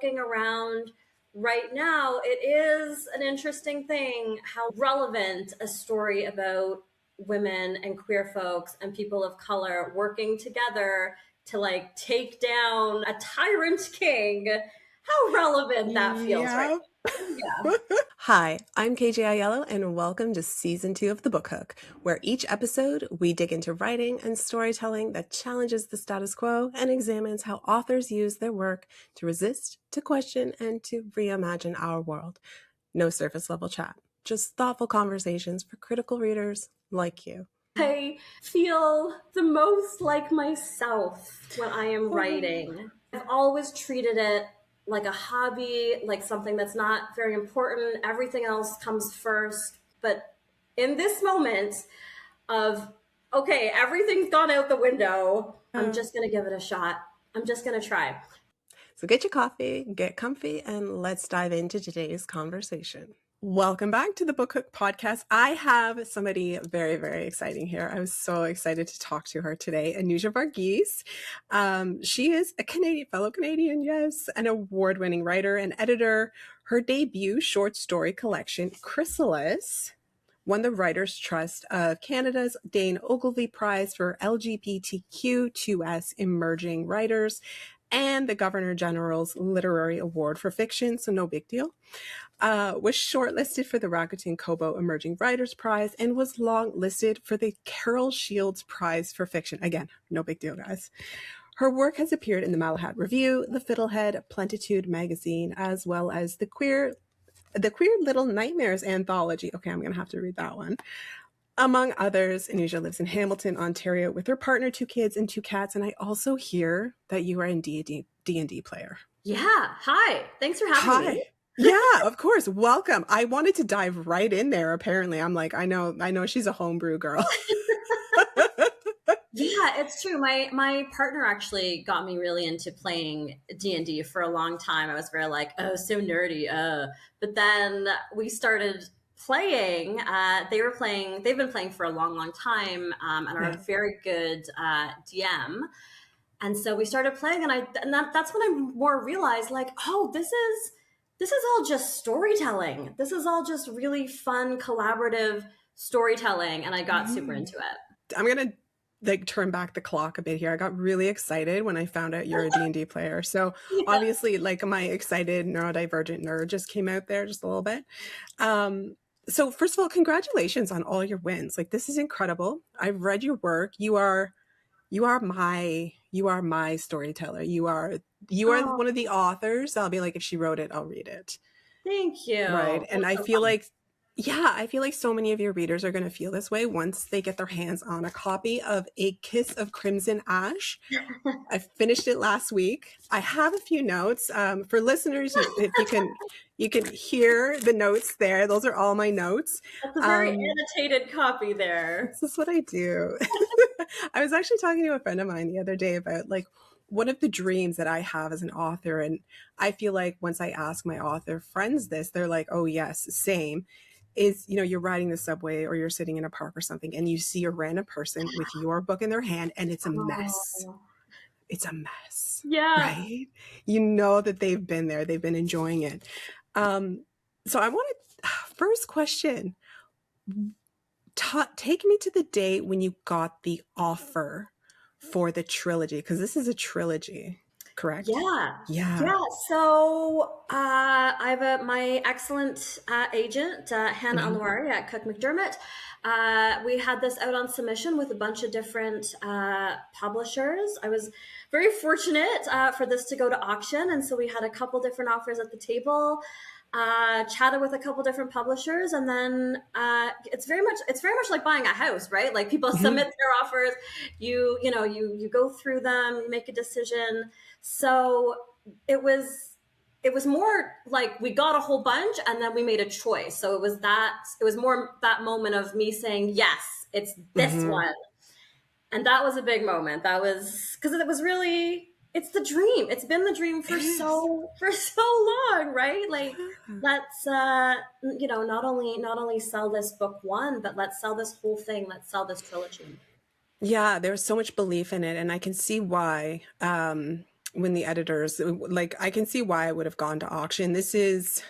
looking around right now, it is an interesting thing how relevant a story about women and queer folks and people of color working together to like take down a tyrant king, how relevant that feels right now. Yeah. Hi, I'm KJ Aiello, and welcome to Season 2 of The Book Hook, where each episode we dig into writing and storytelling that challenges the status quo and examines how authors use their work to resist, to question, and to reimagine our world. No surface level chat, just thoughtful conversations for critical readers like you. I feel the most like myself when I am writing. I've always treated it like a hobby, like something that's not very important. Everything else comes first. But in this moment of, okay, everything's gone out the window, I'm just going to give it a shot. I'm just going to try. So get your coffee, get comfy, and let's dive into today's conversation. Welcome back to the Book Hook podcast. I have somebody very, very exciting here. I'm so excited to talk to her today, Anuja Varghese. She is a fellow Canadian, yes, an award-winning writer and editor. Her debut short story collection, Chrysalis, won the Writers' Trust of Canada's Dane Ogilvy Prize for LGBTQ2S Emerging Writers and the Governor General's Literary Award for Fiction, so no big deal. Was shortlisted for the Rakuten Kobo Emerging Writers Prize and was longlisted for the Carol Shields Prize for Fiction. Again, no big deal, guys. Her work has appeared in the Malahat Review, the Fiddlehead, Plentitude magazine, as well as the Queer Little Nightmares anthology. Okay, I'm going to have to read that one. Among others, Anuja lives in Hamilton, Ontario with her partner, 2 kids, and 2 cats. And I also hear that you are a D&D player. Yeah. Hi. Thanks for having me. Yeah, of course. Welcome. I wanted to dive right in there. Apparently, I'm like, I know she's a homebrew girl. Yeah, it's true. My partner actually got me really into playing D&D for a long time. I was very like, oh, so nerdy. But then we started playing. They've been playing for a long, long time, and are a very good DM. And so we started playing, and that's when I more realized, like, oh, this is all just storytelling. This is all just really fun, collaborative storytelling, and I got super into it. I'm gonna turn back the clock a bit here. I got really excited when I found out you're a D&D player. So obviously, like, my excited neurodivergent nerd just came out there just a little bit. So first of all, congratulations on all your wins. Like, this is incredible. I've read your work. You are my storyteller. You are one of the authors. I'll be like, if she wrote it, I'll read it. Thank you. Right. And I feel like so many of your readers are going to feel this way once they get their hands on a copy of A Kiss of Crimson Ash. I finished it last week. I have a few notes for listeners. If you can hear the notes there. Those are all my notes. That's a very annotated copy there. This is what I do. I was actually talking to a friend of mine the other day about, like, one of the dreams that I have as an author. And I feel like once I ask my author friends this, they're like, oh yes, same. Is, you're riding the subway or you're sitting in a park or something and you see a random person with your book in their hand and it's a mess. It's a mess. Yeah. Right? You know that they've been there. They've been enjoying it. So I wanted, first question, take me to the day when you got the offer for the trilogy, because this is a trilogy. Correct? Yeah. So I have my excellent agent, Hannah Alwari at Cook McDermott. We had this out on submission with a bunch of different publishers. I was very fortunate for this to go to auction. And so we had a couple different offers at the table, chatted with a couple different publishers. And then it's very much like buying a house, right? Like, people submit their offers, you go through them, you make a decision. So it was more like we got a whole bunch and then we made a choice. So it was more that moment of me saying, yes, it's this one. And that was a big moment. That was because it was really, it's the dream. It's been the dream for so long, right? Like, let's not only sell this book one, but let's sell this whole thing. Let's sell this trilogy. Yeah, there's so much belief in it, and I can see why. when the editors, like, I can see why I would have gone to auction. This is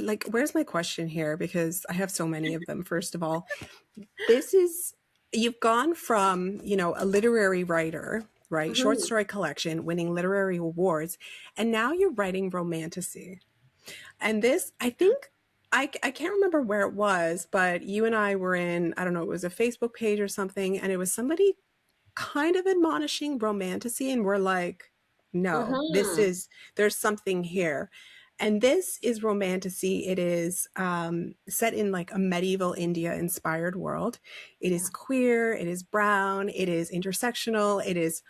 like, where's my question here? Because I have so many of them. First of all, this is, you've gone from, you know, a literary writer, right? Short Mhm. story collection, winning literary awards, and now you're writing romantasy. And this, I think, I can't remember where it was, but you and I were in, I don't know, it was a Facebook page or something, and it was somebody kind of admonishing romantasy, and we're like, no, this Mhm. is, there's something here. And this is romantasy. It is set in like a medieval India inspired world. It is Yeah. queer, it is brown, it is intersectional, it is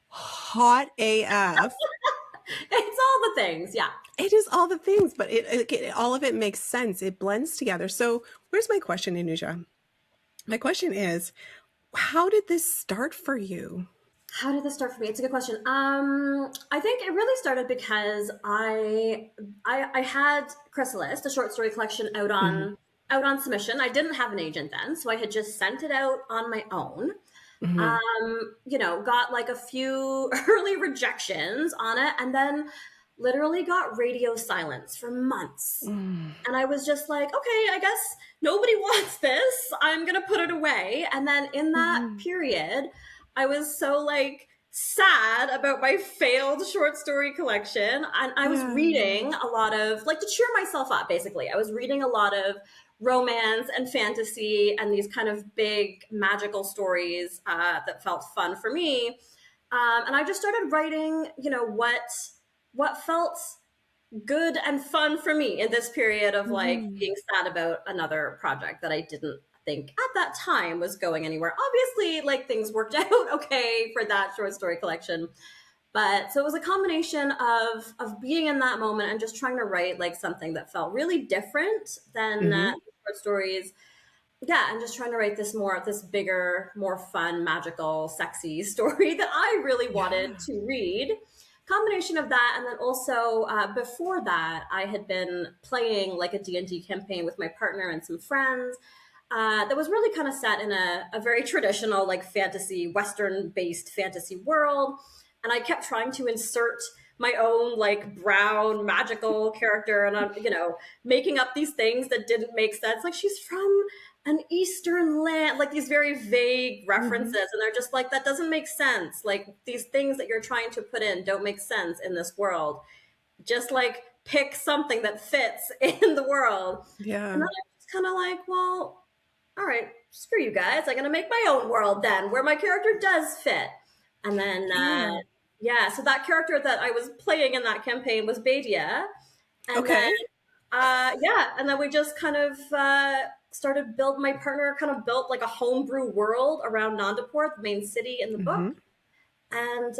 hot AF. It's all the things. Yeah. It is all the things, but all of it makes sense. It blends together. So where's my question, Anuja? My question is, how did this start for you? How did this start for me? It's a good question. I think it really started because I had Chrysalis, the short story collection, Mhm. out on submission. I didn't have an agent then, so I had just sent it out on my own. Mhm. You know, got like a few early rejections on it, and then literally got radio silence for months. Mm. And I was just like, okay, I guess nobody wants this. I'm going to put it away. And then in that Mhm. period, I was so like sad about my failed short story collection. And I was Yeah. reading a lot of, like, to cheer myself up, basically. I was reading a lot of romance and fantasy and these kind of big magical stories that felt fun for me. And I just started writing, you know, what felt good and fun for me in this period of like Mhm. being sad about another project that I didn't think at that time was going anywhere. Obviously, like things worked out okay for that short story collection. But so it was a combination of being in that moment and just trying to write like something that felt really different than Mhm. short stories. Yeah, and just trying to write this bigger, more fun, magical, sexy story that I really wanted Yeah. to read. Combination of that, and then also before that, I had been playing like a D&D campaign with my partner and some friends. That was really kind of set in a very traditional, like fantasy, Western based fantasy world. And I kept trying to insert my own like brown magical character, and I'm, you know, making up these things that didn't make sense. Like she's from an Eastern land, like these very vague references. Mhm. And they're just like, that doesn't make sense. Like these things that you're trying to put in don't make sense in this world. Just like pick something that fits in the world. And then Yeah. I'm just kind of like, well, all right, screw you guys. I'm going to make my own world then where my character does fit. And then, Yeah. yeah, so that character that I was playing in that campaign was Badia. And then Okay. yeah, and then we just kind of started build. My partner kind of built like a homebrew world around Nandapore, the main city in the book, Mhm. and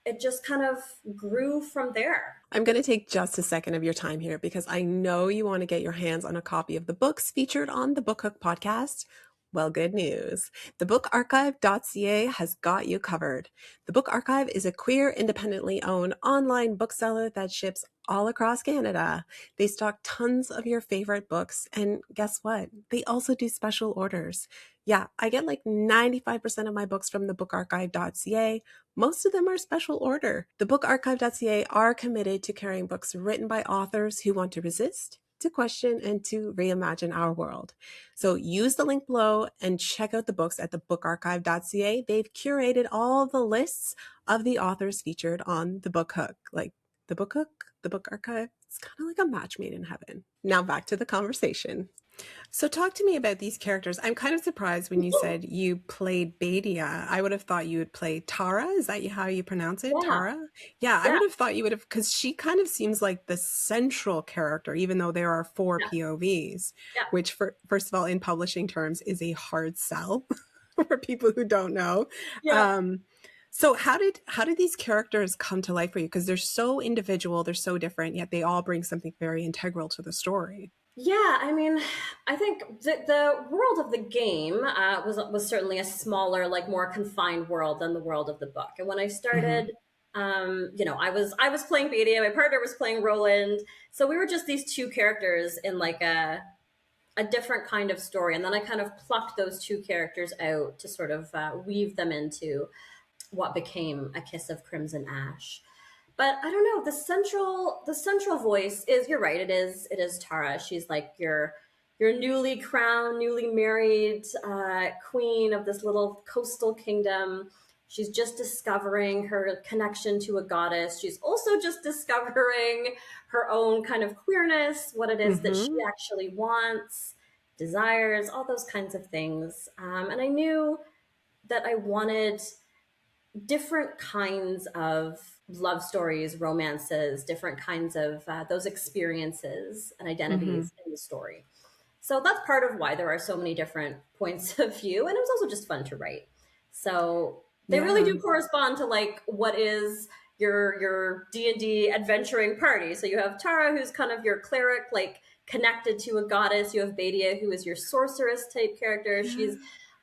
it just kind of grew from there. I'm going to take just a second of your time here because I know you want to get your hands on a copy of the books featured on the Book Hook podcast. Well, good news. Thebookarchive.ca has got you covered. The Book Archive is a queer, independently owned online bookseller that ships all across Canada. They stock tons of your favorite books, and guess what? They also do special orders. Yeah, I get like 95% of my books from thebookarchive.ca. Most of them are special order. The bookarchive.ca are committed to carrying books written by authors who want to resist, to question, and to reimagine our world. So use the link below and check out the books at the bookarchive.ca. They've curated all the lists of the authors featured on the Book Hook. Like the Book Hook, the Book Archive, it's kind of like a match made in heaven. Now back to the conversation. So talk to me about these characters. I'm kind of surprised when you said you played Badia. I would have thought you would play Tara. Is that how you pronounce it? Yeah, Tara? Yeah, I yeah, would have thought you would have, because she kind of seems like the central character, even though there are four yeah, POVs, yeah, which first of all, in publishing terms, is a hard sell for people who don't know. yeah. Um, so how did these characters come to life for you? Because they're so individual, they're so different, yet they all bring something very integral to the story. Yeah, I mean, I think the world of the game was certainly a smaller, like more confined world than the world of the book. And when I Mm-hmm. started, you know, I was playing Badia, my partner was playing Roland, so we were just these two characters in like a different kind of story. And then I kind of plucked those two characters out to sort of weave them into what became A Kiss of Crimson Ash. But I don't know, the central voice is, you're right, it is Tara. She's like your newly crowned, newly married queen of this little coastal kingdom. She's just discovering her connection to a goddess. She's also just discovering her own kind of queerness, what it is that she Mm-hmm. actually wants, desires, all those kinds of things. And I knew that I wanted different kinds of love stories, romances, different kinds of those experiences and Mm-hmm. identities in the story. So that's part of why there are so many different points of view, and it was also just fun to write. So they really Yeah. do correspond to like what is your D&D adventuring party. So you have Tara, who's kind of your cleric, like connected to a goddess. You have Badia, who is your sorceress type character. Yeah. She's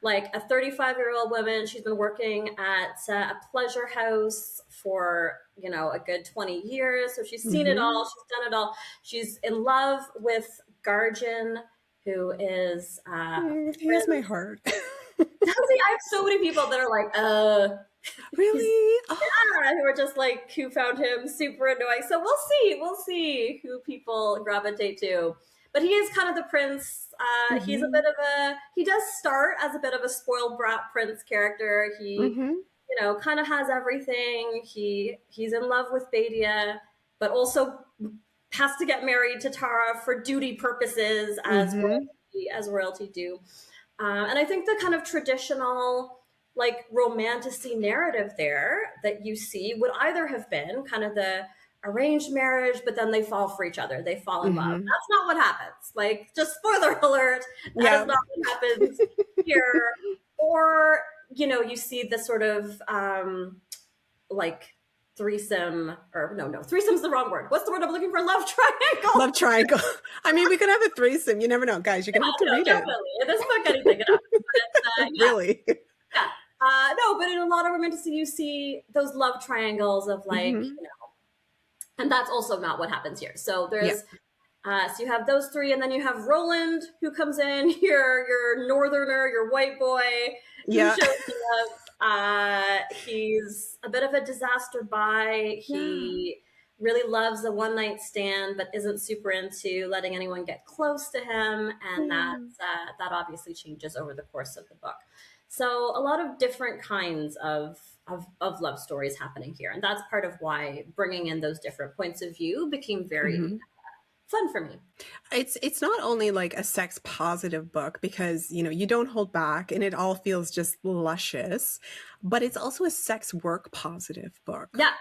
like a 35-year-old woman. She's been working at a pleasure house for, a good 20 years. So she's seen it Mm-hmm. all. She's done it all. She's in love with Garjan, who is a He has my prince. heart. See, I have so many people that are like, he's, Really? Oh. yeah, who are just like, who found him super annoying. So we'll see who people gravitate to. But he is kind of the prince. He's a Mm-hmm. bit of he does start as a bit of a spoiled brat prince character. He, Mm-hmm. kind of has everything. He's in love with Badia, but also has to get married to Tara for duty purposes, Mm-hmm. as royalty do. And I think the kind of traditional, like, romantasy narrative there that you see would either have been kind of the arranged marriage, but then they fall for each other, they fall in love. Mm-hmm. That's not what happens. Like, just spoiler alert, that is Yeah. not what happens here. Or, you see the sort of like threesome, or no, threesome's the wrong word. What's the word I'm looking for? Love triangle. Love triangle. I mean, we could have a threesome. You never know, guys. You're gonna have to No, read it. definitely. In this book, anything can happen. But yeah, Really. yeah. No, but in a lot of romantasy, you see those love triangles of like, Mm-hmm. and that's also not what happens here. So Yeah. so you have those three, and then you have Roland, who comes in, your northerner, your white boy, who Yeah. shows up. He's a bit of a disaster buy. Yeah. He really loves a one night stand, but isn't super into letting anyone get close to him, and Yeah. that obviously changes over the course of the book. So a lot of different kinds of love stories happening here, and that's part of why bringing in those different points of view became very Mm-hmm. fun for me. It's not only like a sex positive book because you don't hold back and it all feels just luscious, but it's also a sex work positive book. Yeah,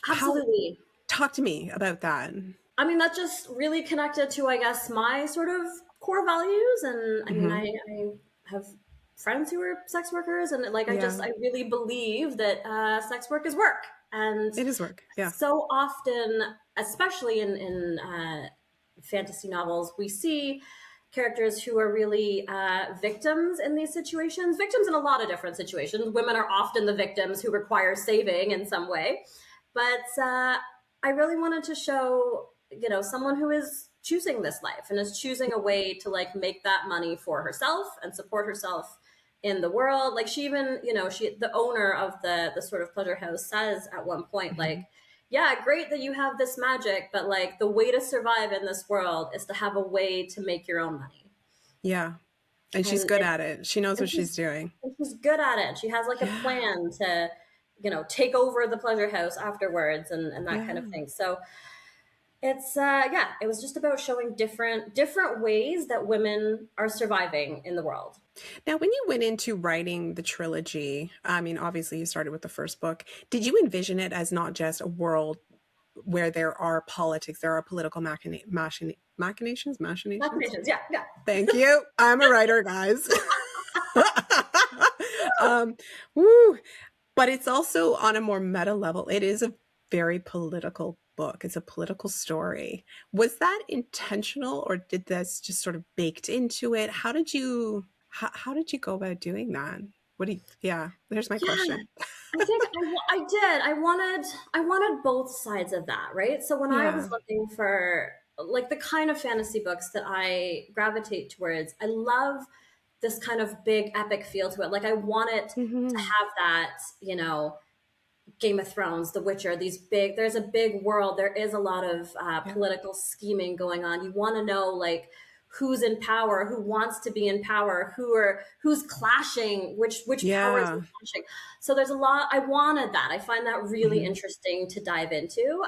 How absolutely. talk to me about that. I mean, that just really connected to, I guess, my sort of core values. And I mean, Mm-hmm. I have friends who are sex workers, and like, Yeah, I really believe that sex work is work. And it is work. Yeah. so often, especially in fantasy novels, we see characters who are really victims in these situations, victims in a lot of different situations. Women are often the victims who require saving in some way. But I really wanted to show, someone who is choosing this life and is choosing a way to like make that money for herself and support herself in the world. Like, she even, the owner of the sort of pleasure house says at one point, Mm-hmm. like, yeah, great that you have this magic, but like the way to survive in this world is to have a way to make your own money. Yeah. And she's And good it, at it. She knows and what she's doing. she's good at it. She has like a Yeah. plan to, take over the pleasure house afterwards, and that kind Yeah. of thing. So it's yeah, it was just about showing different ways that women are surviving in the world. Now, when you went into writing the trilogy, I mean, obviously you started with the first book. Did you envision it as not just a world where there are politics, there are political machinations? Machinations, yeah, yeah. Thank you. I'm a writer, guys. um, woo. But it's also on a more meta level. It is a very political book. It's a political story. Was that intentional, or did this just sort of baked into it? How did you go about doing that? What do you, yeah, there's my Yeah, question. I think I did. I wanted both sides of that, right? So when I was Yeah. looking for like the kind of fantasy books that I gravitate towards, I love this kind of big epic feel to it. Like, I want it to Hmm. have that, Game of Thrones, The Witcher, there's a big world. There is a lot of Yeah. political scheming going on. You want to know like who's in power, who wants to be in power, who's clashing, which powers are Yeah. clashing. So there's a lot. I wanted that. I find that really Mhm. interesting to dive into.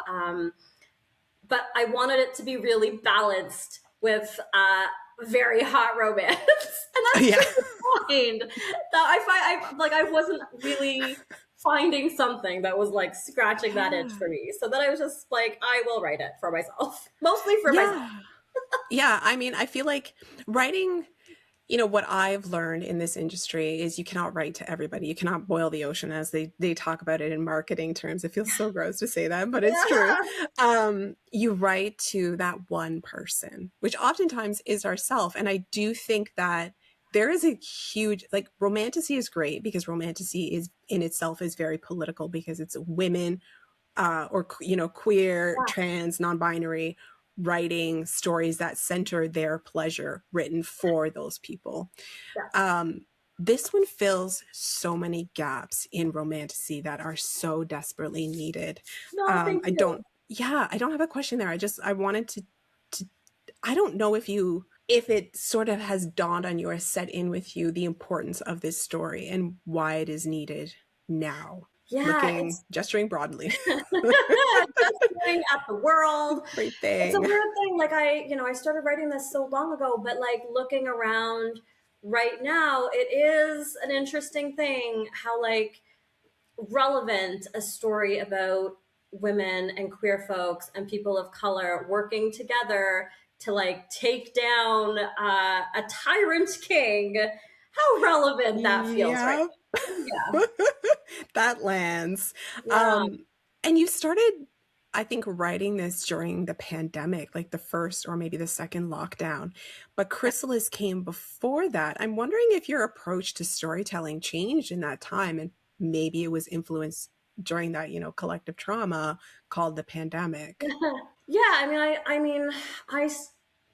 But I wanted it to be really balanced with very hot romance, and that's Yeah. just fine. That I wasn't really finding something that was like scratching that itch Yeah. for me. So then I was just like, I will write it for myself, mostly for myself. Yeah. Yeah. I mean, I feel like writing, what I've learned in this industry is you cannot write to everybody. You cannot boil the ocean, as they talk about it in marketing terms. It feels so gross to say that, but it's true. Yeah. You write to that one person, which oftentimes is ourself. And I do think that there is a huge, like, romantasy is great because romantasy is in itself is very political because it's women or queer, trans, non-binary writing stories that center their pleasure written for those people. Yes. This one fills so many gaps in romantasy that are so desperately needed. No, thank I you. don't, yeah, I don't have a question there. I wanted to I don't know if it sort of has dawned on you or set in with you the importance of this story and why it is needed now. Yeah, Gesturing broadly. just looking at the world. It's a Everything. weird thing. Like I started writing this so long ago, but like looking around right now, it is an interesting thing how like relevant a story about women and queer folks and people of color working together to like take down a tyrant king. How relevant that feels right Yeah. now. That lands. Yeah. And you started, I think, writing this during the pandemic, like the first or maybe the second lockdown. But Chrysalis came before that. I'm wondering if your approach to storytelling changed in that time and maybe it was influenced during that, collective trauma called the pandemic. Yeah,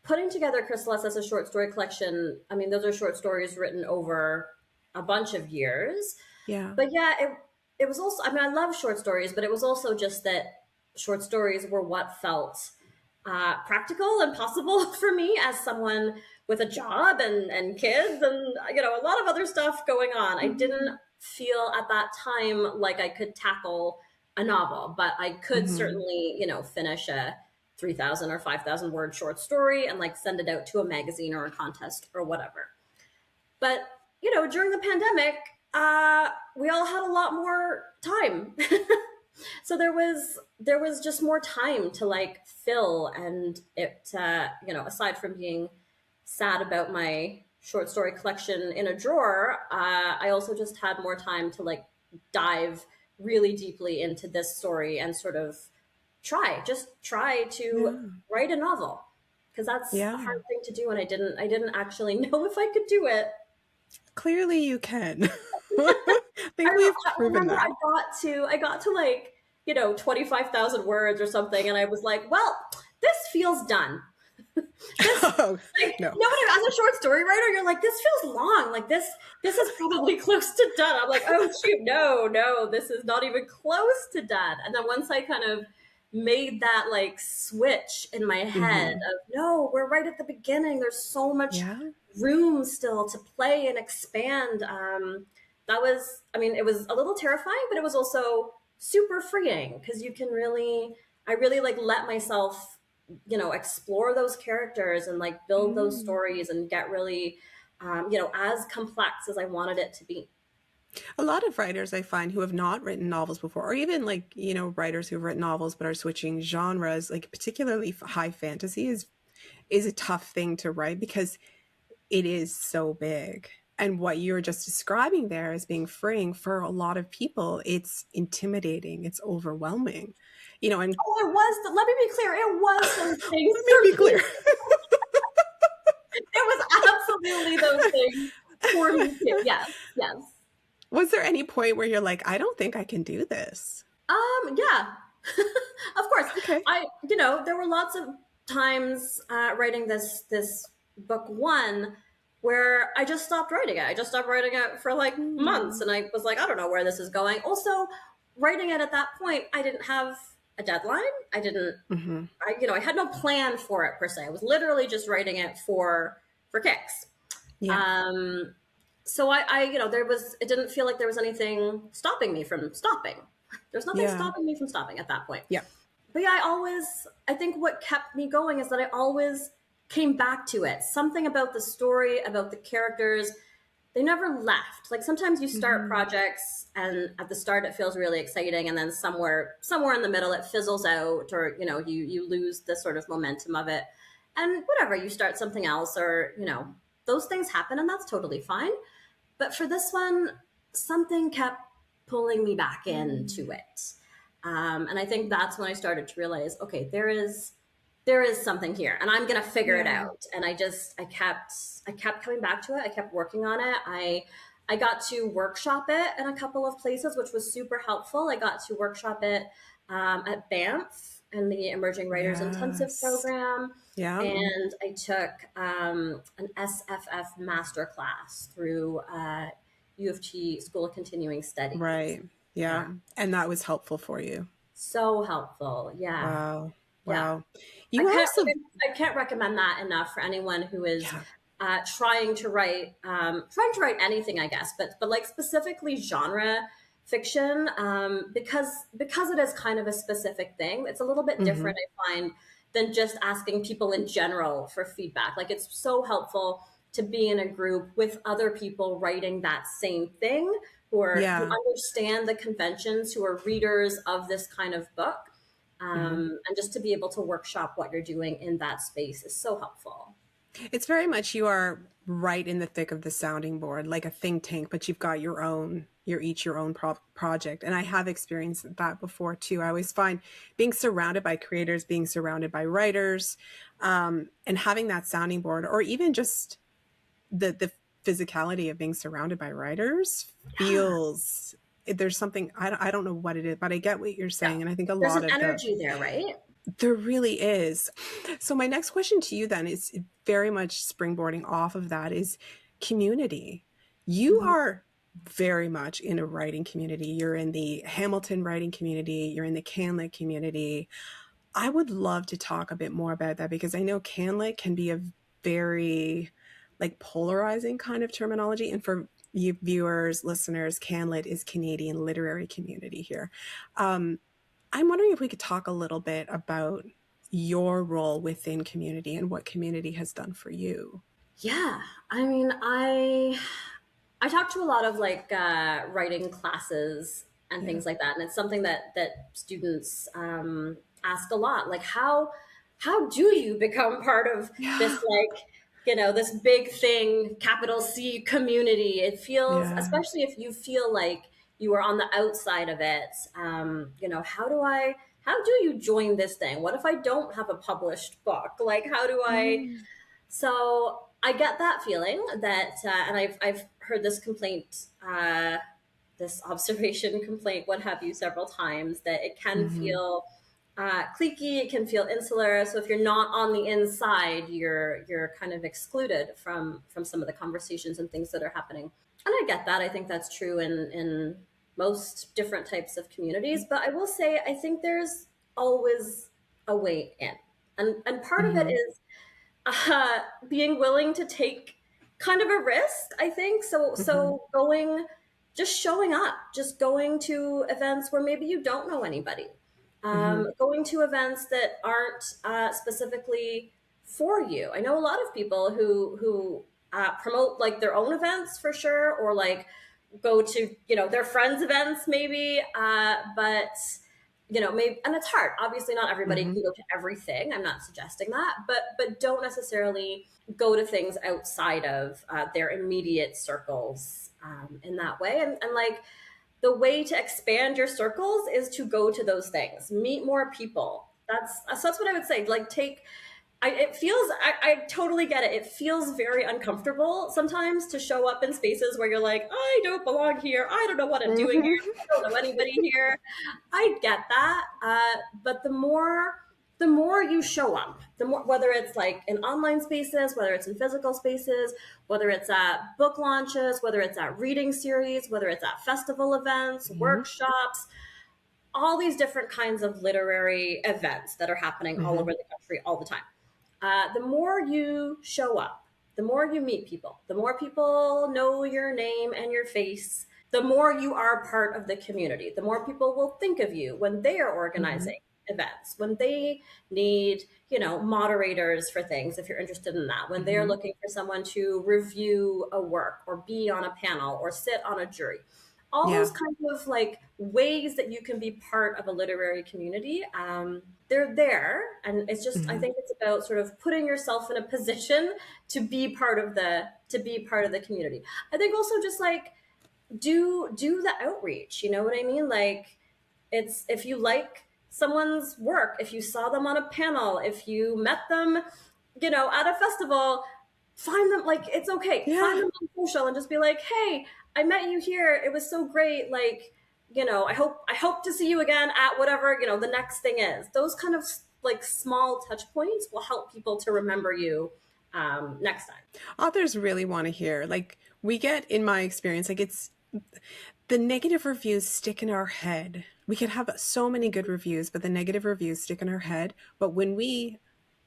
putting together Chrysalis as a short story collection. I mean, those are short stories written over a bunch of years. Yeah. But yeah, it was also. I mean, I love short stories, but it was also just that short stories were what felt practical and possible for me as someone with a job and kids and a lot of other stuff going on. I Hmm. didn't feel at that time like I could tackle a novel, but I could Hmm. certainly finish a 3,000 or 5,000 word short story and like send it out to a magazine or a contest or whatever. But during the pandemic, we all had a lot more time. So there was just more time to like fill, and it aside from being sad about my short story collection in a drawer, I also just had more time to like dive really deeply into this story and sort of try to Yeah. write a novel, because that's a Yeah. hard thing to do, and I didn't actually know if I could do it. Clearly you can. I I think don't know. we've I proven remember that. I got to like 25,000 words or something, and I was like, well, this feels done. This Oh, like no. as a short story writer, you're like, this feels long. Like this is probably close to done. I'm like, oh shoot, no, this is not even close to done. And then once I kind of made that like switch in my head Hmm. of no, we're right at the beginning. There's so much Yeah. room still to play and expand. That was, I mean, it was a little terrifying, but it was also super freeing because I really like let myself explore those characters and like build those Mm. stories and get really as complex as I wanted it to be. A lot of writers I find who have not written novels before, or even like, writers who've written novels but are switching genres, like particularly high fantasy is a tough thing to write because it is so big. And what you're just describing there as being freeing for a lot of people, it's intimidating, it's overwhelming. And Oh, it was, let me be clear, it was those things let me be for clear. me. It was absolutely those things for me too. Yes, yes. Was there any point where you're like, I don't think I can do this? Yeah. Of course. Okay. There were lots of times writing this book one where I just stopped writing it. I just stopped writing it for like months, Mm. and I was like, I don't know where this is going. Also, writing it at that point, I didn't have a deadline. I had no plan for it per se. I was literally just writing it for kicks. Yeah. So it didn't feel like there was anything stopping me from stopping. There's nothing stopping me from stopping at that point. Yeah. But yeah, I think what kept me going is that I always came back to it. Something about the story, about the characters, they never left. Like sometimes you start projects and at the start it feels really exciting, and then somewhere in the middle it fizzles out, or you lose the sort of momentum of it. And whatever, you start something else, or those things happen, and that's totally fine. But for this one, something kept pulling me back into it. And I think that's when I started to realize, okay, there is something here, and I'm going to figure it out. And I kept coming back to it. I kept working on it. I got to workshop it in a couple of places, which was super helpful. I got to workshop it at Banff in the Emerging Writers Intensive program. Yeah. And I took an SFF masterclass through U of T School of Continuing Studies. Right. Yeah. And that was helpful for you. So helpful. Yeah. Wow. Yeah. I can't recommend that enough for anyone who is trying to write anything, I guess, but like specifically genre fiction, because it is kind of a specific thing. It's a little bit different, I find, than just asking people in general for feedback. Like it's so helpful to be in a group with other people writing that same thing, who understand the conventions, who are readers of this kind of book. And just to be able to workshop what you're doing in that space is so helpful. It's very much, you are right in the thick of the sounding board, like a think tank, but you've got you're each your own project. And I have experienced that before too. I always find being surrounded by creators, being surrounded by writers, and having that sounding board, or even just the physicality of being surrounded by writers feels, there's something, I don't know what it is, but I get what you're saying. And I think there's an energy there, right? There really is. So my next question to you then is very much springboarding off of that, is community. You are very much in a writing community. You're in the Hamilton writing community. You're in the CanLit community. I would love to talk a bit more about that, because I know CanLit can be a very like polarizing kind of terminology. And for you viewers, listeners, CanLit is Canadian Literary Community here. I'm wondering if we could talk a little bit about your role within community and what community has done for you. Yeah, I mean, I talk to a lot of like writing classes and things like that, and it's something that students ask a lot. Like, how do you become part of this, like, this big thing, capital C, community? It feels, especially if you feel like you are on the outside of it, how do you join this thing? What if I don't have a published book? Like, how do I? So I get that feeling that, and I've heard this complaint, this observation, complaint, what have you, several times, that it can feel cliquey, it can feel insular. So if you're not on the inside, you're kind of excluded from some of the conversations and things that are happening. And I get that. I think that's true in most different types of communities. But I will say, I think there's always a way in. And part of it is being willing to take kind of a risk, I think. So just showing up, just going to events where maybe you don't know anybody. Going to events that aren't specifically for you. I know a lot of people who promote like their own events for sure, or like go to their friends' events maybe, but maybe, and it's hard. Obviously, not everybody can go to everything. I'm not suggesting that, but don't necessarily go to things outside of their immediate circles in that way. And like, the way to expand your circles is to go to those things, meet more people. That's what I would say. Like, I totally get it. It feels very uncomfortable sometimes to show up in spaces where you're like, I don't belong here. I don't know what I'm doing here. I don't know anybody here. I get that. But the more you show up, the more, whether it's like in online spaces, whether it's in physical spaces, whether it's at book launches, whether it's at reading series, whether it's at festival events, workshops, all these different kinds of literary events that are happening all Mm-hmm. over the country all the time. The more you show up, the more you meet people, the more people know your name and your face, the more you are part of the community, the more people will think of you when they are Mm-hmm. organizing events, when they need, moderators for things, if you're interested in that, when they're Mm-hmm. looking for someone to review a work or be on a panel or sit on a jury. All those Yeah. kinds of like ways that you can be part of a literary community, they're there, and it's just, I Mm-hmm. think it's about sort of putting yourself in a position to be part of the community. I think also just like do the outreach, you know what I mean? Like, it's, if you like someone's work, if you saw them on a panel, if you met them, at a festival, find them, like, it's okay, find Yeah. them on social and just be like, hey, I met you here, it was so great, like, I hope to see you again at whatever, the next thing is. Those kind of like small touch points will help people to remember you next time. Authors really want to hear. Like, we get, in my experience, like, it's the negative reviews stick in our head. We could have so many good reviews, but the negative reviews stick in our head. But when we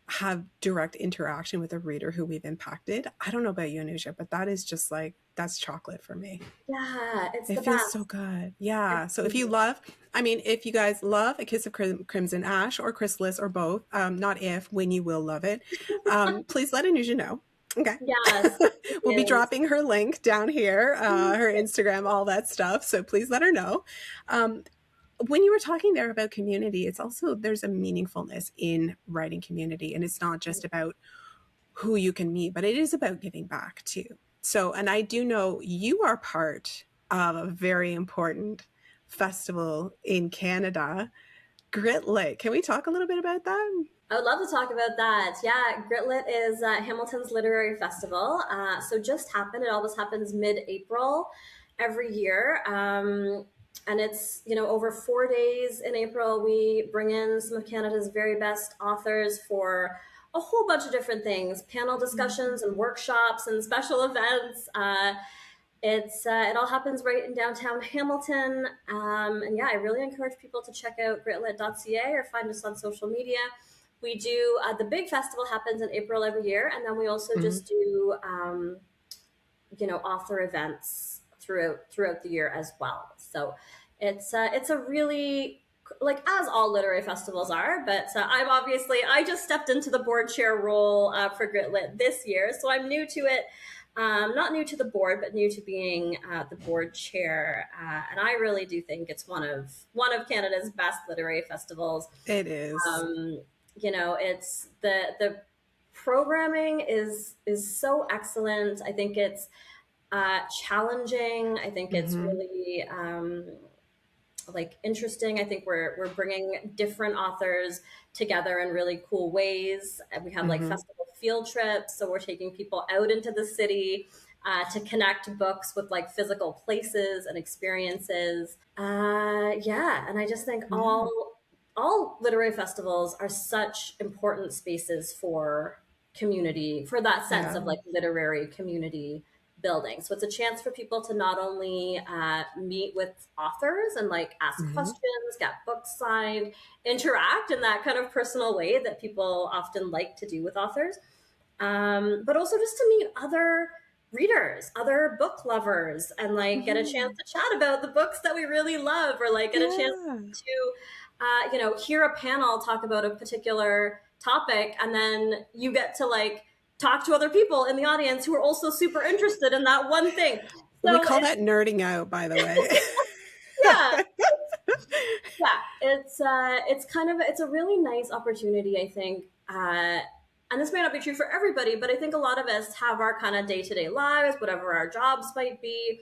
have direct interaction with a reader who we've impacted, I don't know about you, Anuja, but that is just like, that's chocolate for me. Yeah, it's It the feels so best. good. Yeah. It's So if you amazing. love, I mean, if you guys love A Kiss of Crimson Ash or Chrysalis or both, not if, when you will love it, please let Anuja know. Okay. Yes, We'll be and dropping her link down here, her Instagram, all that stuff. So please let her know. Um, when you were talking there about community, it's also, there's a meaningfulness in writing community. And it's not just about who you can meet, but it is about giving back too. So, and I do know you are part of a very important festival in Canada, Gritlit. Can we talk a little bit about that? I would love to talk about that. Yeah, Gritlit is Hamilton's literary festival. So just happened. It always happens mid-April every year. And it's, over 4 days in April. We bring in some of Canada's very best authors for a whole bunch of different things, panel discussions and workshops and special events. It all happens right in downtown Hamilton. And yeah, I really encourage people to check out gritlit.ca or find us on social media. We do, the big festival happens in April every year, and then we also Mm-hmm. just do author events throughout the year as well. So it's a really, like, as all literary festivals are, but I just stepped into the board chair role for Gritlit this year, so I'm new to it. Not new to the board, but new to being the board chair, and I really do think it's one of Canada's best literary festivals. It is. um, it's the programming is so excellent. I think it's challenging. I think it's Mm-hmm. really like interesting. I think we're bringing different authors together in really cool ways. And we have like Mm-hmm. festival field trips, so we're taking people out into the city to connect books with like physical places and experiences. Yeah, and I just think Yeah. all literary festivals are such important spaces for community, for that sense Yeah. of like literary community building. So it's a chance for people to not only meet with authors and like ask Mm-hmm. questions, get books signed, interact in that kind of personal way that people often like to do with authors, but also just to meet other readers, other book lovers, and like get a chance Mm-hmm. to chat about the books that we really love, or like get a chance Yeah. to, hear a panel talk about a particular topic, and then you get to like talk to other people in the audience who are also super interested in that one thing. We So call that nerding out, by the way. yeah, yeah, it's kind of, it's a really nice opportunity, I think. And this may not be true for everybody, but I think a lot of us have our kind of day-to-day lives, whatever our jobs might be,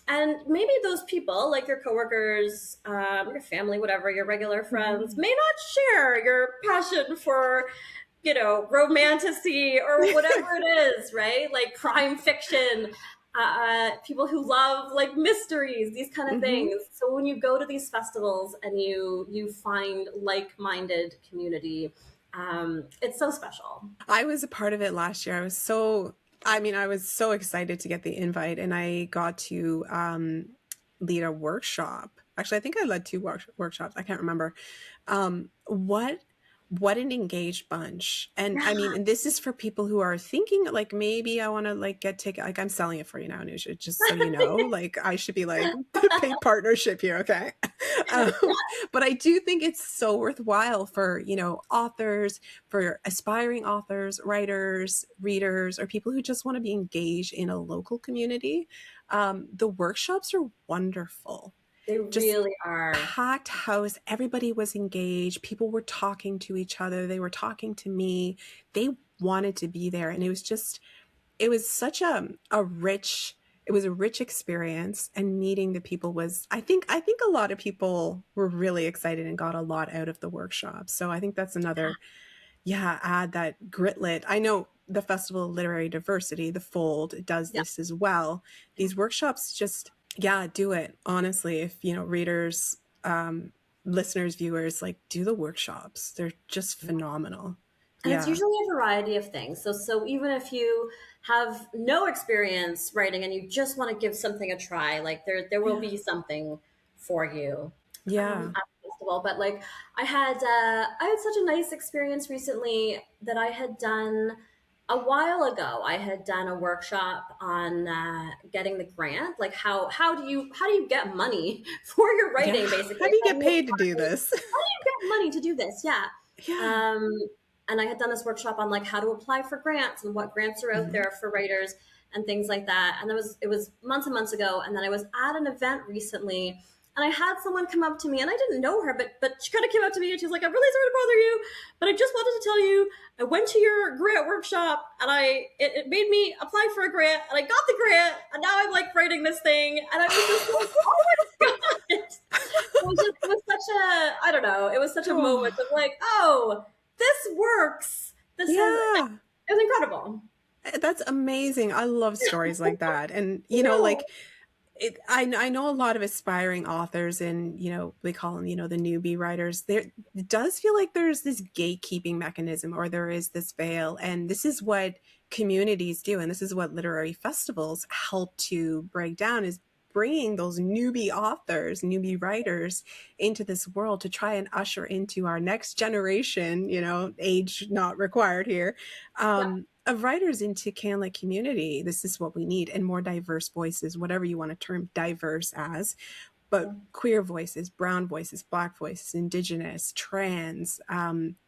and maybe those people, like your coworkers, your family, whatever, your regular friends, Mhm. may not share your passion for, romantasy or whatever it is, right? Like crime fiction, people who love like mysteries, these kind of Mhm. things. So when you go to these festivals and you find like-minded community, it's so special. I was a part of it last year. I was so excited to get the invite, and I got to lead a workshop Actually, I think I led two workshops. I can't remember. What an engaged bunch. And I mean, and this is for people who are thinking like, maybe I want to like get ticket. Like I'm selling it for you now, Anuja, just so you know, like I should be like paid partnership here. Okay. Um, but I do think it's so worthwhile for, you know, authors, for aspiring authors, writers, readers, or people who just want to be engaged in a local community. The workshops are wonderful. They Just really are. packed house. Everybody was engaged. People were talking to each other. They were talking to me. They wanted to be there. And it was just, it was such a rich, it was a rich experience. And meeting the people was, I think a lot of people were really excited and got a lot out of the workshop. So I think that's another, yeah, add that Gritlit. I know the Festival of Literary Diversity, the Fold, does Yeah. this as well. These workshops just, yeah, do it. Honestly, if, you know, readers, listeners, viewers, like do the workshops. They're just phenomenal. And it's Yeah. usually a variety of things. So even if you have no experience writing and you just want to give something a try, like there will Yeah. be something for you Yeah. at the festival. But like I had such a nice experience recently that I had done a while ago. I had done a workshop on getting the grant, like how do you get money for your Yeah. writing, How basically. do you How get do you paid to do apply this? get money to do this? Yeah. Yeah. Um, and I had done this workshop on like how to apply for grants and what grants are out Mhm. there for writers and things like that. And it was months and months ago. And then I was at an event recently and I had someone come up to me and I didn't know her, but she kind of came up to me and she's like, I'm really sorry to bother you, but I just wanted to tell you I went to your grant workshop and it made me apply for a grant and I got the grant and now I'm like writing this thing. And I was just like, oh my God. It was such a, I don't know, it was such a moment Oh, of like, oh, this works. This is, it yeah. was incredible. That's amazing. I love stories like that. And, you know, No. like I know a lot of aspiring authors and, you know, they call them, you know, the newbie writers. There it does feel like there's this gatekeeping mechanism or there is this veil. And this is what communities do. And this is what literary festivals help to break down is bringing those newbie authors, newbie writers into this world to try and usher into our next generation, you know, age not required here, Yeah. of writers into Canada community. This is what we need, and more diverse voices, whatever you want to term diverse as, but queer voices, brown voices, Black voices, Indigenous, trans.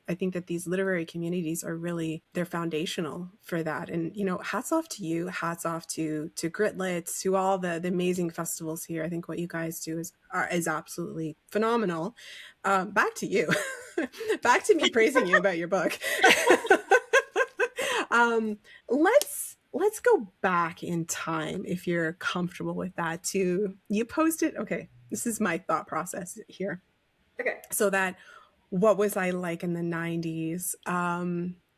I think that these literary communities are really, they're foundational for that. And, you know, hats off to you, hats off to Gritlets, to all the amazing festivals here. I think what you guys do is absolutely phenomenal. Back to you. Back to me praising you about your book. um, let's go back in time if you're comfortable with that. To you posted, okay, this is my thought process here. Okay. So that what was I like in the 90s?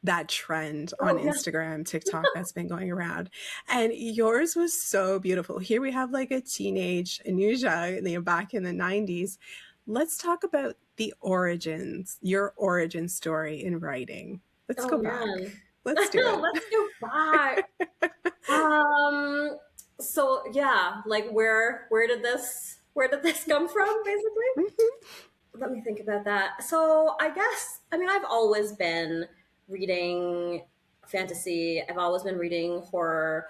That trend on Oh, yeah. Instagram, TikTok that's been going around. And yours was so beautiful. Here we have like a teenage Anuja, you know, back in the 90s. Let's talk about the origins, your origin story in writing. Let's Oh, go back. man. Let's do it. Let's go back. Um, so yeah, like where did this come from, basically? Let me think about that. So I guess, I mean, I've always been reading fantasy. I've always been reading horror.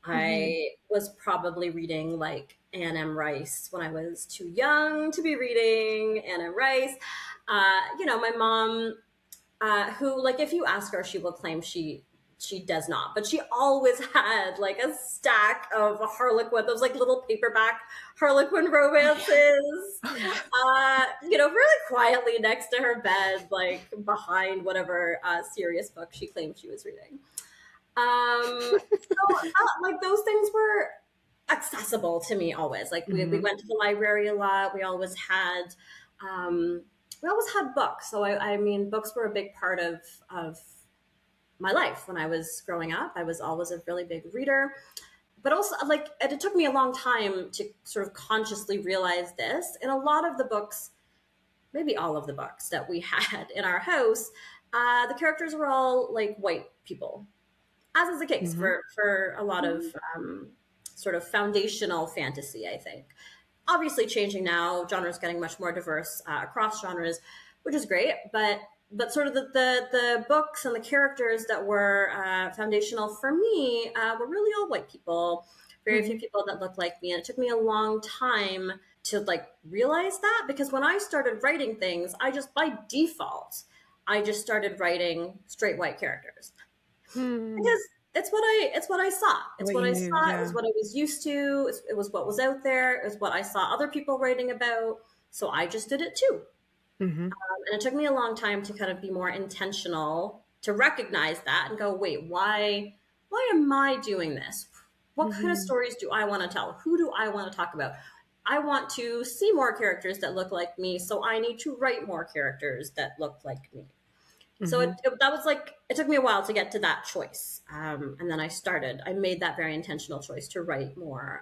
Mhm. I was probably reading like Anne M. Rice when I was too young to be reading Anne M. Rice. My mom, who, like, if you ask her, she will claim she does not, but she always had like a stack of Harlequin, those like little paperback Harlequin Oh yeah. romances, Oh yeah. really quietly next to her bed, like behind whatever serious book she claimed she was reading. Like those things were accessible to me always. Like we Mhm. went to the library a lot. Um, we always had books. So I mean, books were a big part of my life when I was growing up. I was always a really big reader, but also like it took me a long time to sort of consciously realize this. In a lot of the books, maybe all of the books that we had in our house, the characters were all like white people, as is the case Mhm. for a lot of Mhm. sort of foundational fantasy, I think. obviously changing now. Genres getting much more diverse across genres, which is great. But sort of the books and the characters that were foundational for me were really all white people. Very few people that looked like me, and it took me a long time to like realize that, because when I started writing things, I just by default I just started writing straight white characters because it's what I saw. It's What what you I knew, saw. It was yeah. what I was used to. It was what was out there. It was what I saw other people writing about. So I just did it too. Mm-hmm. And it took me a long time to kind of be more intentional to recognize that and go, wait, why am I doing this? What kind of Mm-hmm. stories do I want to tell? Who do I want to talk about? I want to see more characters that look like me, so I need to write more characters that look like me. So Mm-hmm. that was like, it took me a while to get to that choice. And then I made that very intentional choice to write more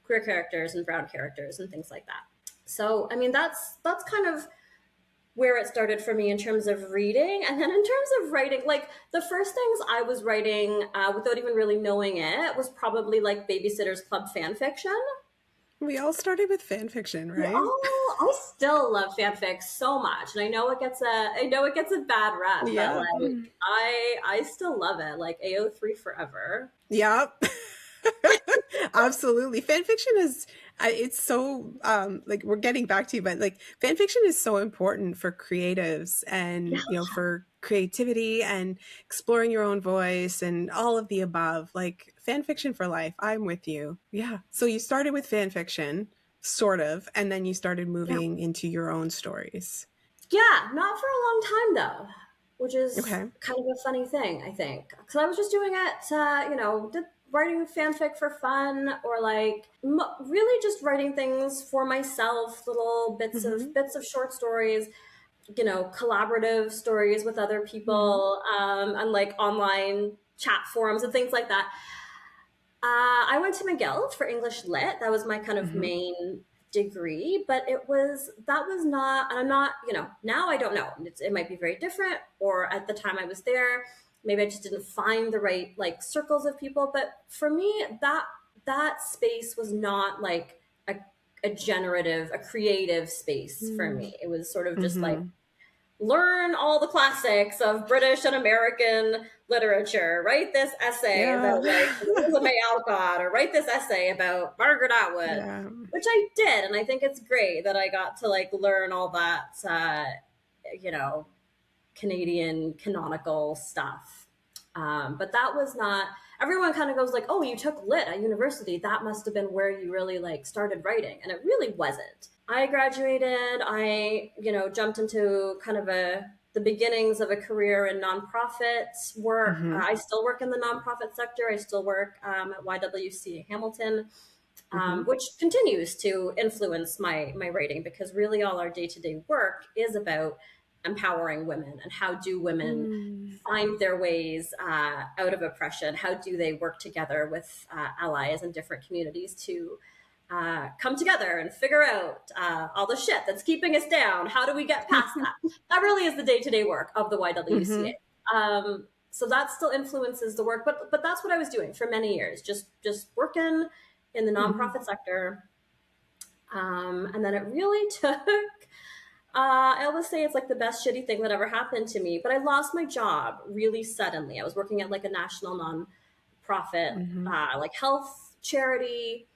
queer characters and brown characters and things like that. So, I mean, that's kind of where it started for me in terms of reading. And then in terms of writing, like the first things I was writing without even really knowing it was probably like Babysitter's Club fan fiction. We all started with fan fiction, Yeah, right? oh, I still love fanfic so much, and I know it gets a bad rap, but Yeah. like I still love it. Like AO3 forever. Yep. Absolutely. Fan fiction is it's so like we're getting back to you, but like fan fiction is so important for creatives Yeah, and for creativity and exploring your own voice and all of the above. Like fan fiction for life. I'm with you. Yeah. So you started with fan fiction, sort of, and then you started yeah, moving into your own stories. yeah. Not for a long time though, which is Okay. kind of a funny thing, I think, because I was just doing it, writing fanfic for fun, or like really just writing things for myself, little Mm-hmm. bits of short stories, collaborative stories with other Mm-hmm. people, and like online chat forums and things like that. I went to McGill for English Lit. That was my kind of Mm-hmm. main degree, but that was not, and I'm not, now I don't know. It might be very different, or at the time I was there, maybe I just didn't find the right like circles of people. But for me, that space was not like a creative space for me. It was sort of just like Mm-hmm. learn all the classics of British and American literature, write this essay Yeah. about like Louisa May Alcott, or write this essay about Margaret Atwood, Yeah. which I did. And I think it's great that I got to like learn all that, you know, Canadian canonical stuff. But that was not, everyone kind of goes like, oh, you took lit at university. That must have been where you really like started writing. And it really wasn't. I graduated, jumped into kind of the beginnings of a career in nonprofit work. Mm-hmm. I still work in the nonprofit sector. I still work at YWCA Hamilton, Mm-hmm. which continues to influence my writing, because really all our day-to-day work is about empowering women, and how do women Mm. find their ways out of oppression, how do they work together with allies in different communities to come together and figure out all the shit that's keeping us down. How do we get past that? That really is the day-to-day work of the Mm-hmm. YWCA. So that still influences the work, but that's what I was doing for many years, just working in the Mm-hmm. nonprofit sector. And then it really took, I always say it's like the best shitty thing that ever happened to me, but I lost my job really suddenly. I was working at like a national nonprofit, Mm-hmm. like health charity,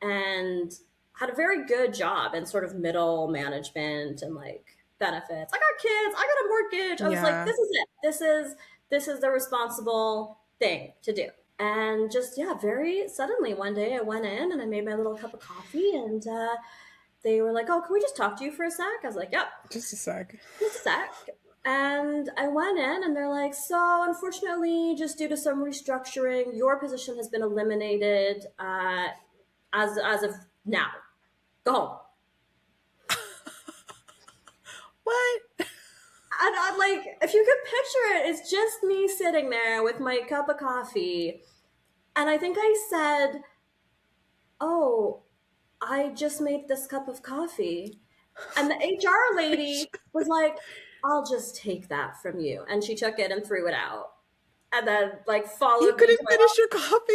and had a very good job in sort of middle management and like benefits. I got kids, I got a mortgage. I was like, Yeah. this is it. This is the responsible thing to do. And just, yeah, very suddenly one day I went in and I made my little cup of coffee, and they were like, oh, can we just talk to you for a sec? I was like, yep, Just a sec. just a sec. And I went in and they're like, so unfortunately, just due to some restructuring, your position has been eliminated as of now. Go home. What? And I'm like, if you could picture it, it's just me sitting there with my cup of coffee. And I think I said, oh, I just made this cup of coffee. And the HR lady was like, I'll just take that from you. And she took it and threw it out. And then like You followed me to couldn't my finish your coffee?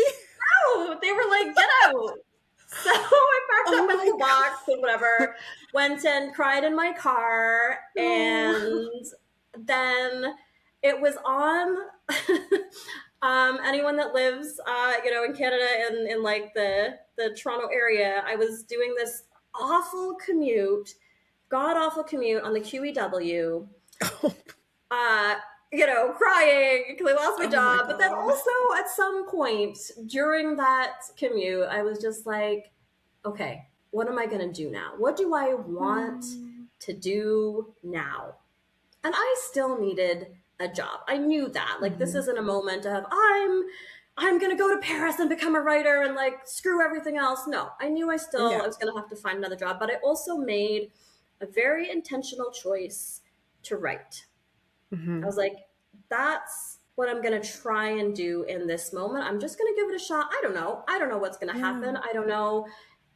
house. They were like, get out. So I packed Oh up my my little box and whatever, went and cried in my car, God. and then it was on. Anyone that lives, in Canada and in like the Toronto area, I was doing this awful commute, god awful commute on the QEW. Oh, Uh, crying because I lost my oh my job. But then God. also at some point during that commute, I was just like, okay, what am I going to do now? What do I want Mm, to do now? And I still needed a job. I knew that. Like, this mhm. isn't a moment of I'm going to go to Paris and become a writer and like screw everything else. No, I knew I Yeah. was going to have to find another job, but I also made a very intentional choice to write. I Mhm. was like, that's what I'm going to try and do in this moment. I'm just going to give it a shot. I don't know. I don't know what's going to Yeah. happen. I don't know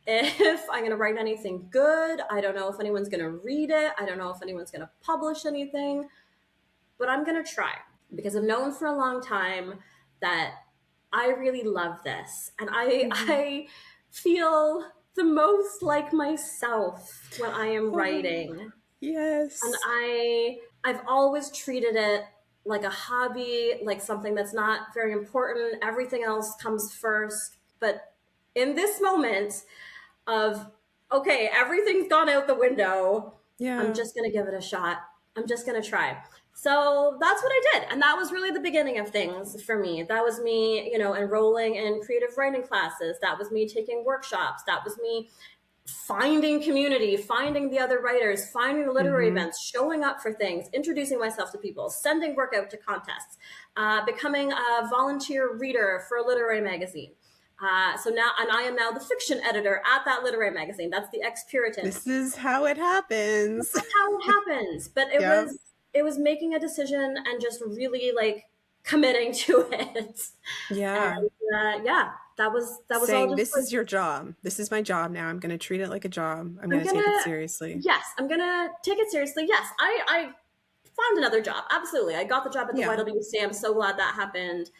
if I'm going to write anything good. I don't know if anyone's going to read it. I don't know if anyone's going to publish anything, but I'm going to try because I've known for a long time that I really love this. And I, Mhm. I feel the most like myself when I am Oh, writing. And yes. I've always treated it like a hobby, like something that's not very important. Everything else comes first. But in this moment of, okay, everything's gone out the window, I'm Yeah. just going to give it a shot. I'm just going to try. So that's what I did. And that was really the beginning of things for me. That was me, enrolling in creative writing classes. That was me taking workshops. That was me finding community, finding the other writers, finding the literary Mhm. events, showing up for things, introducing myself to people, sending work out to contests, becoming a volunteer reader for a literary magazine. So now, and I am now the fiction editor at that literary magazine. That's the Ex Puritan. This is how it happens. That's how it happens. But it Yep. was it was making a decision and just really like committing to it. Yeah. And yeah, that was all Saying, just this like is your job. This is my job now. I'm going to treat it like a job. I'm I'm going to take it gonna seriously. yes, I'm gonna take it seriously. Yes, I found another job. Absolutely. I got the job at the Yeah. YWCA. I'm so glad that happened.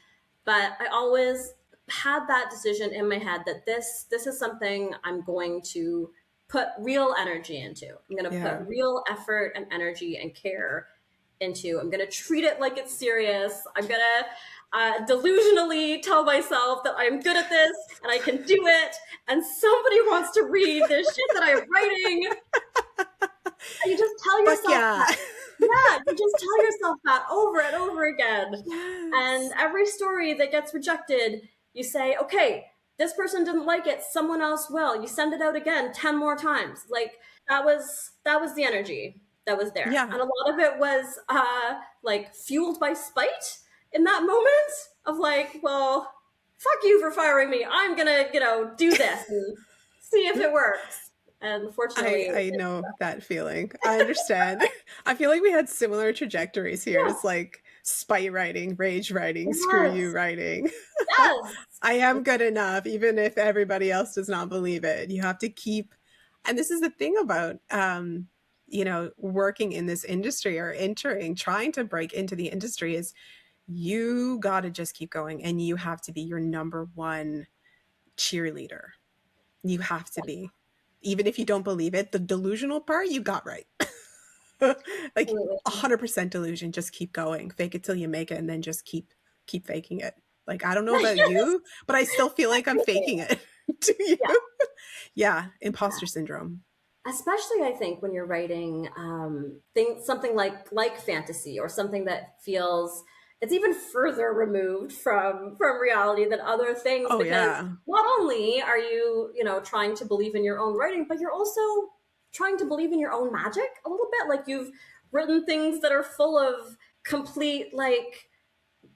But I always had that decision in my head that this is something I'm going to put real energy into. I'm going to Yeah. put real effort and energy and care into. I'm going to treat it like it's serious. I'm going to delusionally tell myself that I'm good at this and I can do it. And somebody wants to read this shit that I'm writing. And you just tell Fuck yourself yeah. that. Yeah, you just tell yourself that over and over again. And Yes. every story that gets rejected, you say, okay, this person didn't like it, someone else will. You send it out again 10 more times. Like that was the energy that was there. Yeah. And a lot of it was like fueled by spite in that moment of like, well, fuck you for firing me. I'm gonna, do this and see if it works. And fortunately, I know that feeling. I understand. I feel like we had similar trajectories here. yeah, It's like spite writing, rage writing, screw you yes, writing. yes. I am good enough, even if everybody else does not believe it. You have to keep, and this is the thing about, working in this industry or entering, trying to break into the industry is you got to just keep going and you have to be your number one cheerleader. You have to be. Even if you don't believe it, the delusional part you got right. Like Absolutely. 100% delusion, just keep going. Fake it till you make it and then just keep faking it. Like I don't know about you, but I still feel like I'm faking it. Do you? Yeah. Yeah, imposter syndrome. Especially I think when you're writing something like fantasy or something that feels it's even further removed from reality than other things Oh because yeah. not only are you trying to believe in your own writing, but you're also trying to believe in your own magic a little bit. Like you've written things that are full of complete like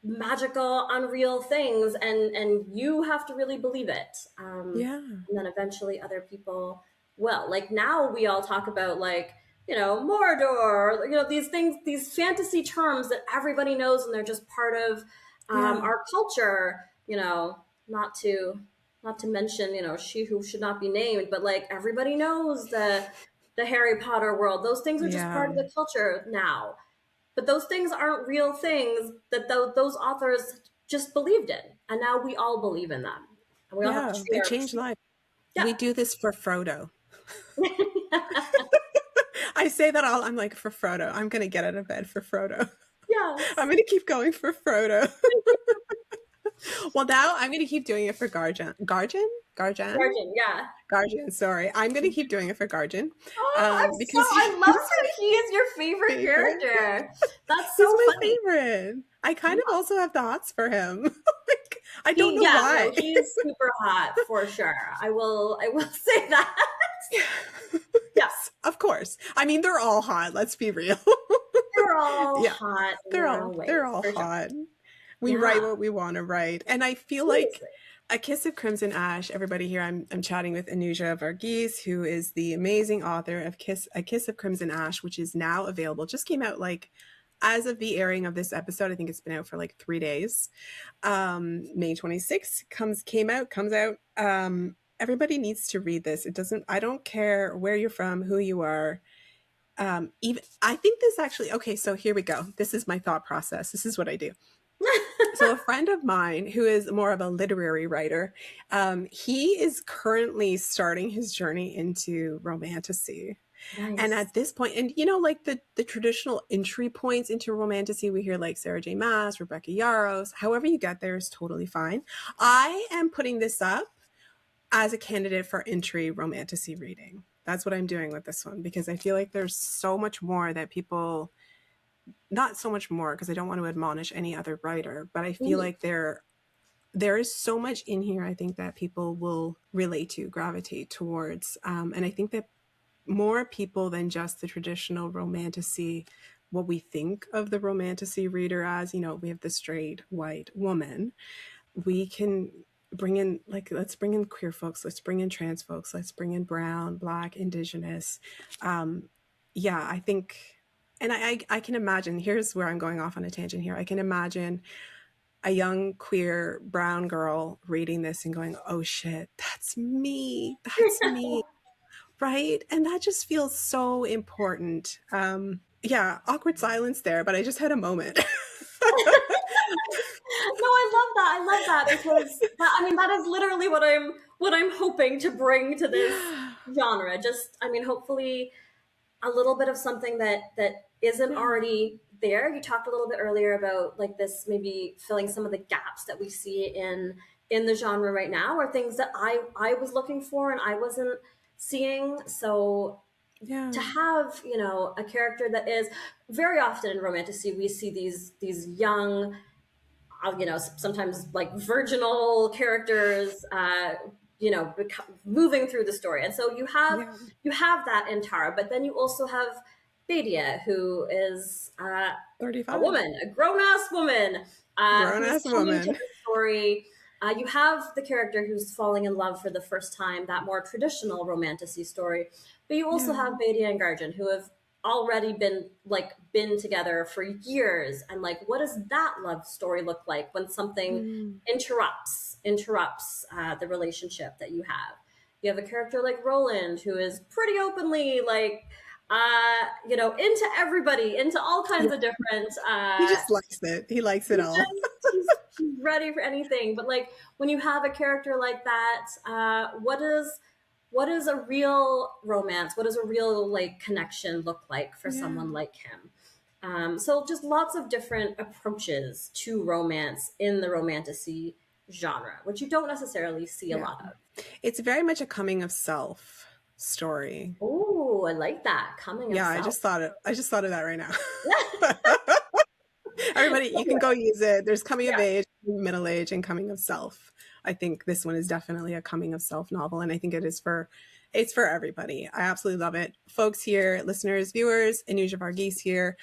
magical unreal things, and you have to really believe it, Yeah. and then eventually other people will. Like now we all talk about like Mordor, these things, these fantasy terms that everybody knows and they're just part of Yeah. our culture, not to mention she who should not be named, but like everybody knows the Harry Potter world. Those things are just Yeah. part of the culture now, but those things aren't real things that those authors just believed in, and now we all believe in them, and we all have to Yeah. They treat change life. Yeah. We do this for Frodo. I say that all. I'm like, for Frodo. I'm going to get out of bed for Frodo. I'm Yes. going to keep going for Frodo. Well, now I'm going to keep doing it for Garjan. Garjan? Garjan? Garden, yeah. Garjan, sorry. I'm going to keep doing it for Garjan Oh, because I love he's that he is your my favorite favorite. character. That's He's so my funny. favorite. I kind of Yeah. also have thoughts for him. Like, I don't know No, why. he's super hot for sure. I will say that. Yeah. Yes, of course. I mean, they're all hot. Let's be real. They're all Yeah, hot in their own they're ways, all for sure. hot. We write Yeah. what we want to write, and I feel like Seriously. A Kiss of Crimson Ash. Everybody here, I'm chatting with Anuja Varghese, who is the amazing author of A Kiss of Crimson Ash, which is now available. Just came out like as of the airing of this episode. I think it's been out for like 3 days. May 26th comes out. Everybody needs to read this. It doesn't. I don't care where you're from, who you are. Even I think this actually. Okay, so here we go. This is my thought process. This is what I do. So a friend of mine who is more of a literary writer, he is currently starting his journey into romantasy. And Nice. at this point, and like the traditional entry points into romantasy, we hear like Sarah J. Maas, Rebecca Yarros. However you get there is totally fine. I am putting this up as a candidate for entry romantasy reading. That's what I'm doing with this one, because I feel like there's so much more that people, not so much more because I don't want to admonish any other writer, but I feel Mhm. like there is so much in here, I think, that people will relate to, gravitate towards. And I think that more people than just the traditional romantasy, what we think of the romantasy reader as, we have the straight white woman. We can bring in, like, let's bring in queer folks, let's bring in trans folks, let's bring in brown, black, indigenous. Yeah, I think, and I can imagine, here's where I'm going off on a tangent here. I can imagine a young queer brown girl reading this and going, oh shit, that's me. That's me. Right. And that just feels so important. Yeah, awkward silence there, but I just had a moment. No, I love that. I love that because I mean that is literally what I'm hoping to bring to this genre. Just I mean, hopefully a little bit of something that isn't Yeah. already there. You talked a little bit earlier about like this maybe filling some of the gaps that we see in the genre right now, or things that I was looking for and I wasn't seeing. So Yeah. to have a character that is very often in romantasy we see these young sometimes like virginal characters moving through the story, and so Yeah. you have that in Tara, but then you also have Badia, who is a 35. woman, a grown-ass woman, Grown who's ass coming to woman. the story. You have the character who's falling in love for the first time, that more traditional romantasy story, but you also Yeah. have Badia and Garjan, who have already been together for years, and like what does that love story look like when something Mm. interrupts the relationship that you have a character like Roland, who is pretty openly like into everybody, into all kinds Yeah. of different He just likes it. He likes it all. he's ready for anything. But like when you have a character like that, what is a real romance? What does a real like connection look like for Yeah. someone like him? So just lots of different approaches to romance in the romantasy genre, which you don't necessarily see a Yeah. lot of. It's very much a coming of self story. Oh, I like that. Coming of Yeah, self. I just thought of that right now. Everybody, you can go use it. There's coming of Yeah. age, middle age, and coming of self. I think this one is definitely a coming of self novel, and I think it's for everybody. I absolutely love it. Folks here, listeners, viewers, Anuja Varghese here.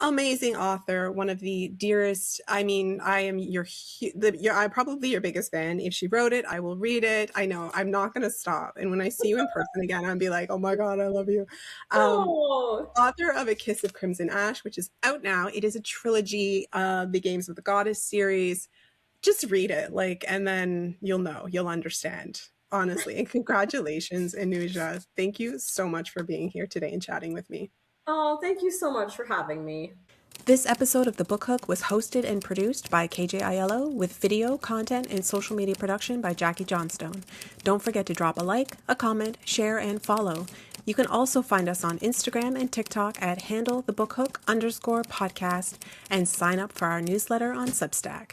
Amazing author, one of the dearest. I mean, I am I'm probably your biggest fan. If she wrote it, I will read it. I know I'm not going to stop. And when I see you in person again, I'll be like, oh my God, I love you. Oh, Author of A Kiss of Crimson Ash, which is out now. It is a trilogy of the Games of the Goddess series. Just read it, and then you'll understand. Honestly, and congratulations, Anuja. Thank you so much for being here today and chatting with me. oh, thank you so much for having me. This episode of The Book Hook was hosted and produced by KJ Aiello with video, content, and social media production by Jackie Johnstone. Don't forget to drop a like, a comment, share, and follow. You can also find us on Instagram and TikTok at handlethebookhook_podcast and sign up for our newsletter on Substack.